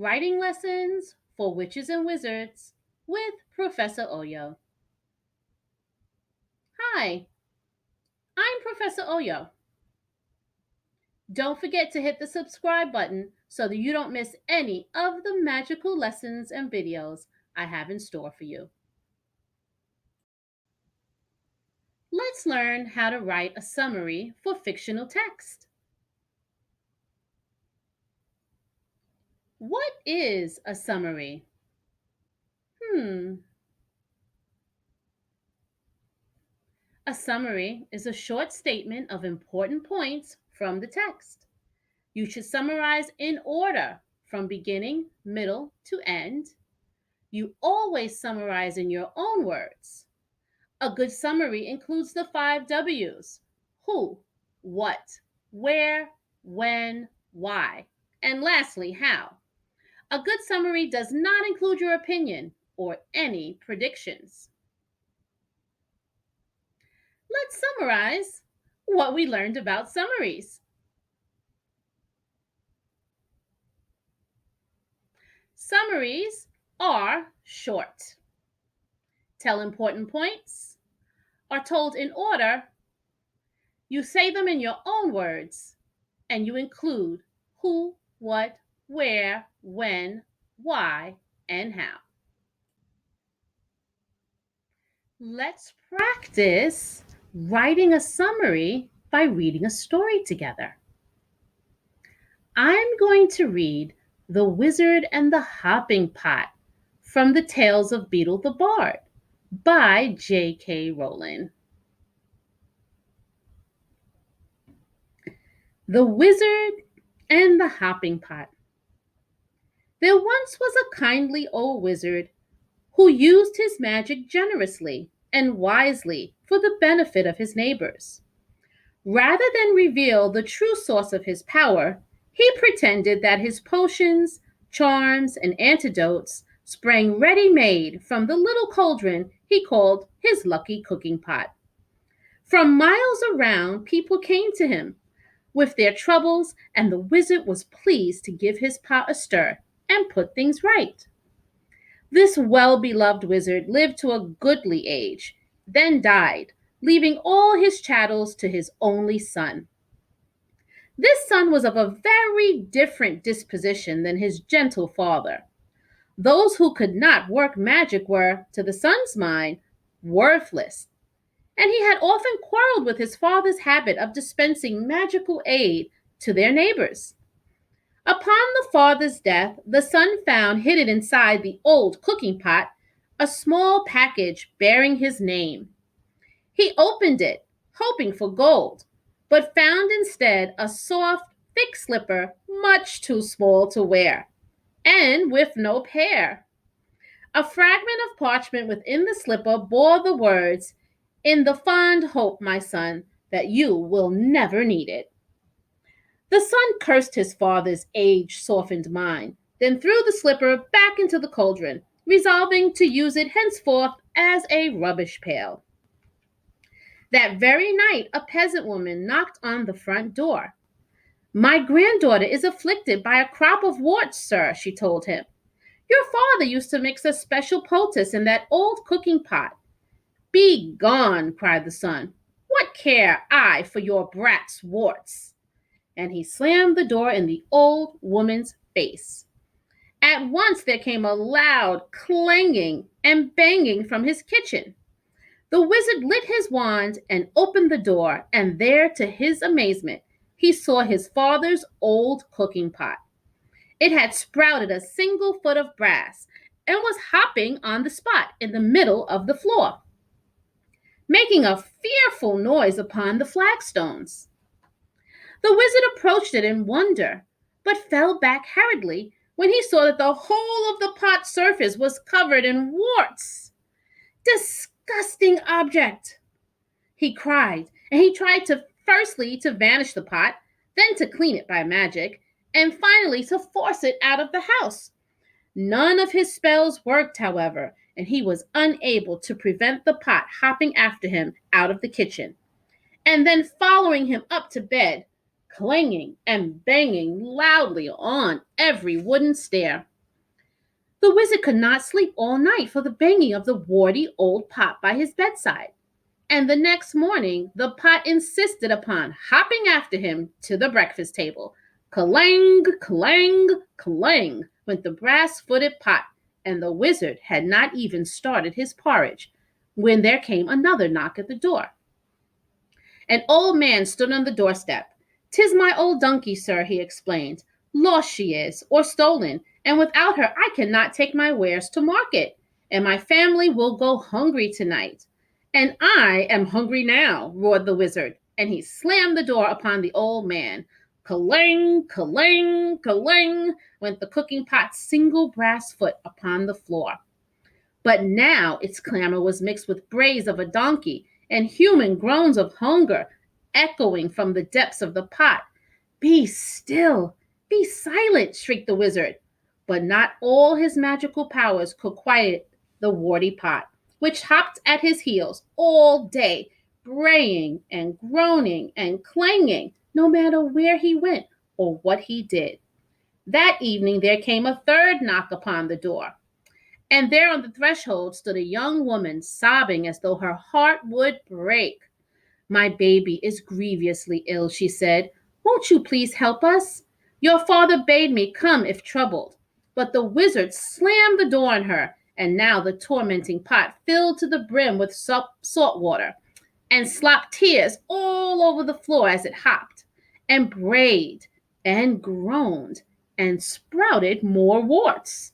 Writing Lessons for Witches and Wizards with Professor Oyo. Hi, I'm Professor Oyo. Don't forget to hit the subscribe button so that you don't miss any of the magical lessons and videos I have in store for you. Let's learn how to write a summary for fictional text. What is a summary? A summary is a short statement of important points from the text. You should summarize in order from beginning, middle to end. You always summarize in your own words. A good summary includes the 5 W's: who, what, where, when, why, and lastly, how. A good summary does not include your opinion or any predictions. Let's summarize what we learned about summaries. Summaries are short, tell important points, are told in order, you say them in your own words, and you include who, what, where, when, why, and how. Let's practice writing a summary by reading a story together. I'm going to read The Wizard and the Hopping Pot from the Tales of Beetle the Bard by J.K. Rowling. The Wizard and the Hopping Pot. There once was a kindly old wizard who used his magic generously and wisely for the benefit of his neighbors. Rather than reveal the true source of his power, he pretended that his potions, charms, and antidotes sprang ready-made from the little cauldron he called his lucky cooking pot. From miles around, people came to him with their troubles, and the wizard was pleased to give his pot a stir and put things right. This well-beloved wizard lived to a goodly age, then died, leaving all his chattels to his only son. This son was of a very different disposition than his gentle father. Those who could not work magic were, to the son's mind, worthless, and he had often quarreled with his father's habit of dispensing magical aid to their neighbors. Upon the father's death, the son found hidden inside the old cooking pot a small package bearing his name. He opened it, hoping for gold, but found instead a soft, thick slipper much too small to wear, and with no pair. A fragment of parchment within the slipper bore the words, "In the fond hope, my son, that you will never need it." The son cursed his father's age-softened mind, then threw the slipper back into the cauldron, resolving to use it henceforth as a rubbish pail. That very night, a peasant woman knocked on the front door. "My granddaughter is afflicted by a crop of warts, sir," she told him. "Your father used to mix a special poultice in that old cooking pot." "Be gone," cried the son. "What care I for your brat's warts?" And he slammed the door in the old woman's face. At once there came a loud clanging and banging from his kitchen. The wizard lit his wand and opened the door, and there, to his amazement, he saw his father's old cooking pot. It had sprouted a single foot of brass and was hopping on the spot in the middle of the floor, making a fearful noise upon the flagstones. The wizard approached it in wonder, but fell back hurriedly when he saw that the whole of the pot's surface was covered in warts. "Disgusting object!" he cried, and he tried firstly to vanish the pot, then to clean it by magic, and finally to force it out of the house. None of his spells worked, however, and he was unable to prevent the pot hopping after him out of the kitchen, and then following him up to bed, clanging and banging loudly on every wooden stair. The wizard could not sleep all night for the banging of the warty old pot by his bedside. And the next morning, the pot insisted upon hopping after him to the breakfast table. Clang, clang, clang went the brass footed pot, and the wizard had not even started his porridge when there came another knock at the door. An old man stood on the doorstep. "'Tis my old donkey, sir," he explained. "Lost she is, or stolen, and without her I cannot take my wares to market, and my family will go hungry tonight." "And I am hungry now," roared the wizard, and he slammed the door upon the old man. Clang, clang, clang went the cooking pot's single brass foot upon the floor. But now its clamor was mixed with brays of a donkey and human groans of hunger echoing from the depths of the pot. "Be still, be silent," shrieked the wizard. But not all his magical powers could quiet the warty pot, which hopped at his heels all day, braying and groaning and clanging, no matter where he went or what he did. That evening there came a third knock upon the door. And there on the threshold stood a young woman, sobbing as though her heart would break. "My baby is grievously ill," she said. "Won't you please help us? Your father bade me come if troubled." But the wizard slammed the door on her, and now the tormenting pot filled to the brim with salt water, and slopped tears all over the floor as it hopped, and brayed, and groaned, and sprouted more warts.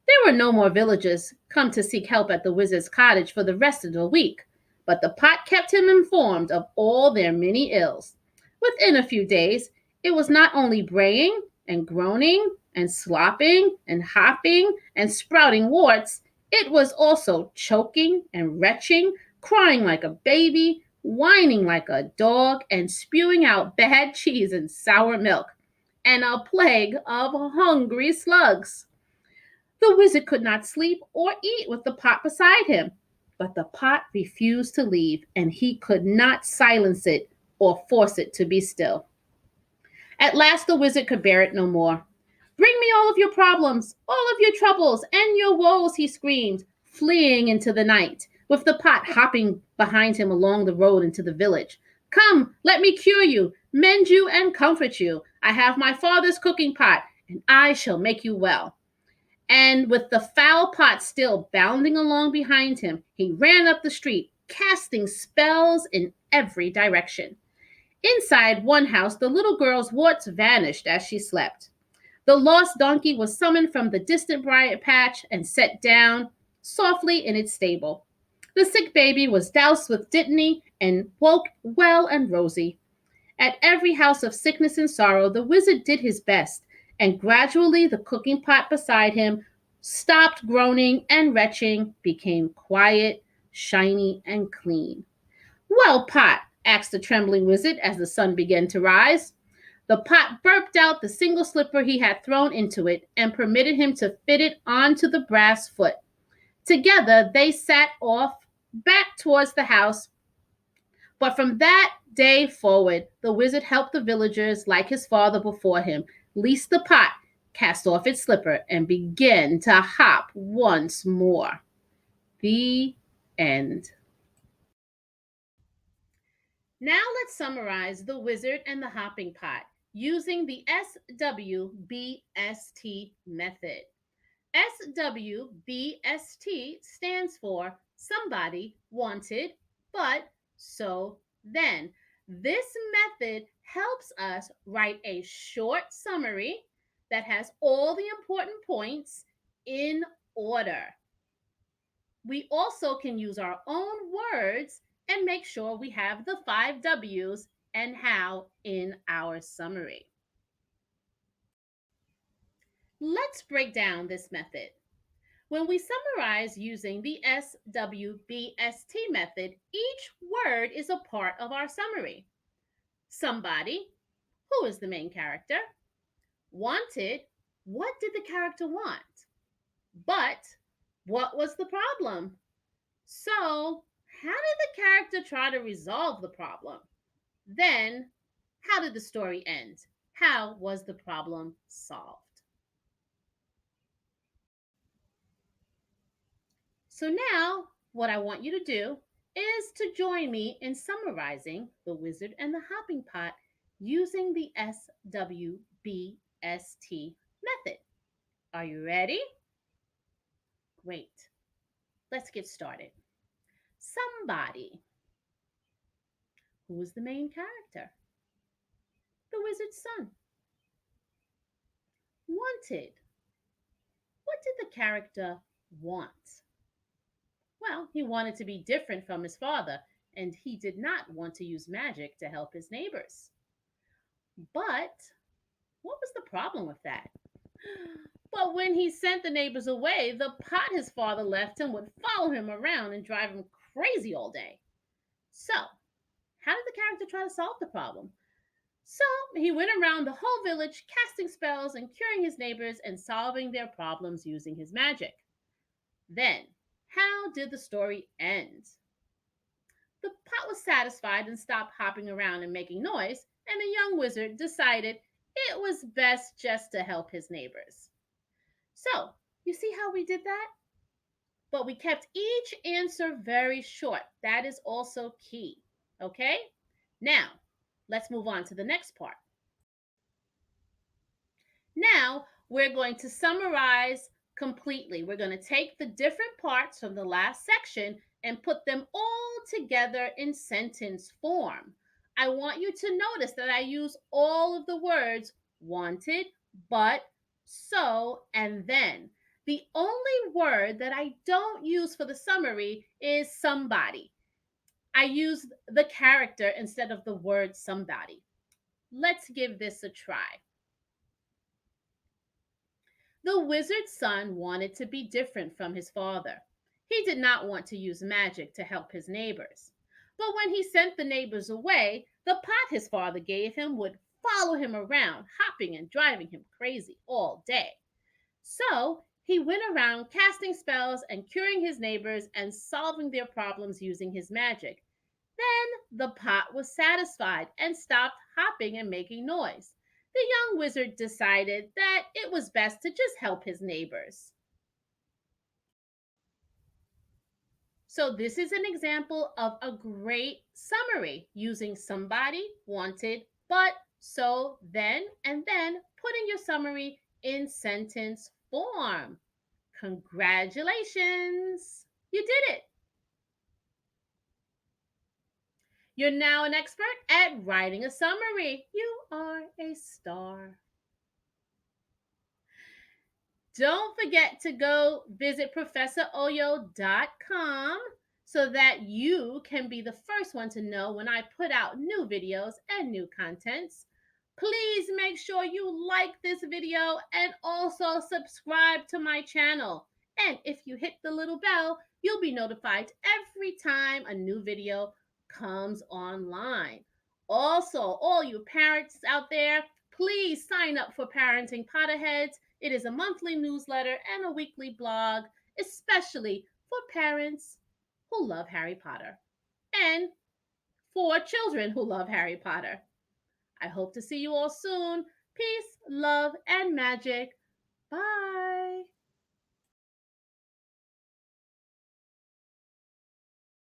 There were no more villagers come to seek help at the wizard's cottage for the rest of the week, but the pot kept him informed of all their many ills. Within a few days, it was not only braying and groaning and slopping and hopping and sprouting warts, it was also choking and retching, crying like a baby, whining like a dog, and spewing out bad cheese and sour milk, and a plague of hungry slugs. The wizard could not sleep or eat with the pot beside him, but the pot refused to leave, and he could not silence it or force it to be still. At last the wizard could bear it no more. "Bring me all of your problems, all of your troubles, and your woes," he screamed, fleeing into the night, with the pot hopping behind him along the road into the village. "Come, let me cure you, mend you, and comfort you. I have my father's cooking pot, and I shall make you well." And with the foul pot still bounding along behind him, he ran up the street, casting spells in every direction. Inside one house, the little girl's warts vanished as she slept. The lost donkey was summoned from the distant briar patch and set down softly in its stable. The sick baby was doused with dittany and woke well and rosy. At every house of sickness and sorrow, the wizard did his best, and gradually the cooking pot beside him stopped groaning and retching, became quiet, shiny, and clean. "Well, Pot," asked the trembling wizard as the sun began to rise. The pot burped out the single slipper he had thrown into it and permitted him to fit it onto the brass foot. Together they sat off back towards the house, but from that day forward, the wizard helped the villagers like his father before him, lest the pot cast off its slipper and began to hop once more. The end. Now let's summarize The Wizard and the Hopping Pot using the SWBST method. SWBST stands for somebody wanted, but so then. This method helps us write a short summary that has all the important points in order. We also can use our own words and make sure we have the 5 W's and how in our summary. Let's break down this method. When we summarize using the SWBST method, each word is a part of our summary. Somebody, who is the main character? Wanted, what did the character want? But, what was the problem? So, how did the character try to resolve the problem? Then, how did the story end? How was the problem solved? So now, what I want you to do is to join me in summarizing The Wizard and the Hopping Pot using the SWBST method. Are you ready? Great. Let's get started. Somebody. Who is the main character? The wizard's son. Wanted. What did the character want? Well, he wanted to be different from his father, and he did not want to use magic to help his neighbors. But what was the problem with that? But when he sent the neighbors away, the pot his father left him would follow him around and drive him crazy all day. So, how did the character try to solve the problem? So, he went around the whole village casting spells and curing his neighbors and solving their problems using his magic. Then, how did the story end? The pot was satisfied and stopped hopping around and making noise, and the young wizard decided it was best just to help his neighbors. So, you see how we did that? But we kept each answer very short. That is also key. Okay? Now, let's move on to the next part. Now, we're going to summarize completely. We're going to take the different parts from the last section and put them all together in sentence form. I want you to notice that I use all of the words wanted, but, so, and then. The only word that I don't use for the summary is somebody. I use the character instead of the word somebody. Let's give this a try. The wizard's son wanted to be different from his father. He did not want to use magic to help his neighbors. But when he sent the neighbors away, the pot his father gave him would follow him around, hopping and driving him crazy all day. So he went around casting spells and curing his neighbors and solving their problems using his magic. Then the pot was satisfied and stopped hopping and making noise. The young wizard decided that it was best to just help his neighbors. So, this is an example of a great summary using somebody, wanted, but, so, then, and then putting your summary in sentence form. Congratulations! You did it! You're now an expert at writing a summary. You are a star. Don't forget to go visit professoroyo.com so that you can be the first one to know when I put out new videos and new contents. Please make sure you like this video and also subscribe to my channel. And if you hit the little bell, you'll be notified every time a new video comes online. Also, all you parents out there, please sign up for Parenting Potterheads. It is a monthly newsletter and a weekly blog, especially for parents who love Harry Potter and for children who love Harry Potter. I hope to see you all soon. Peace, love, and magic. Bye.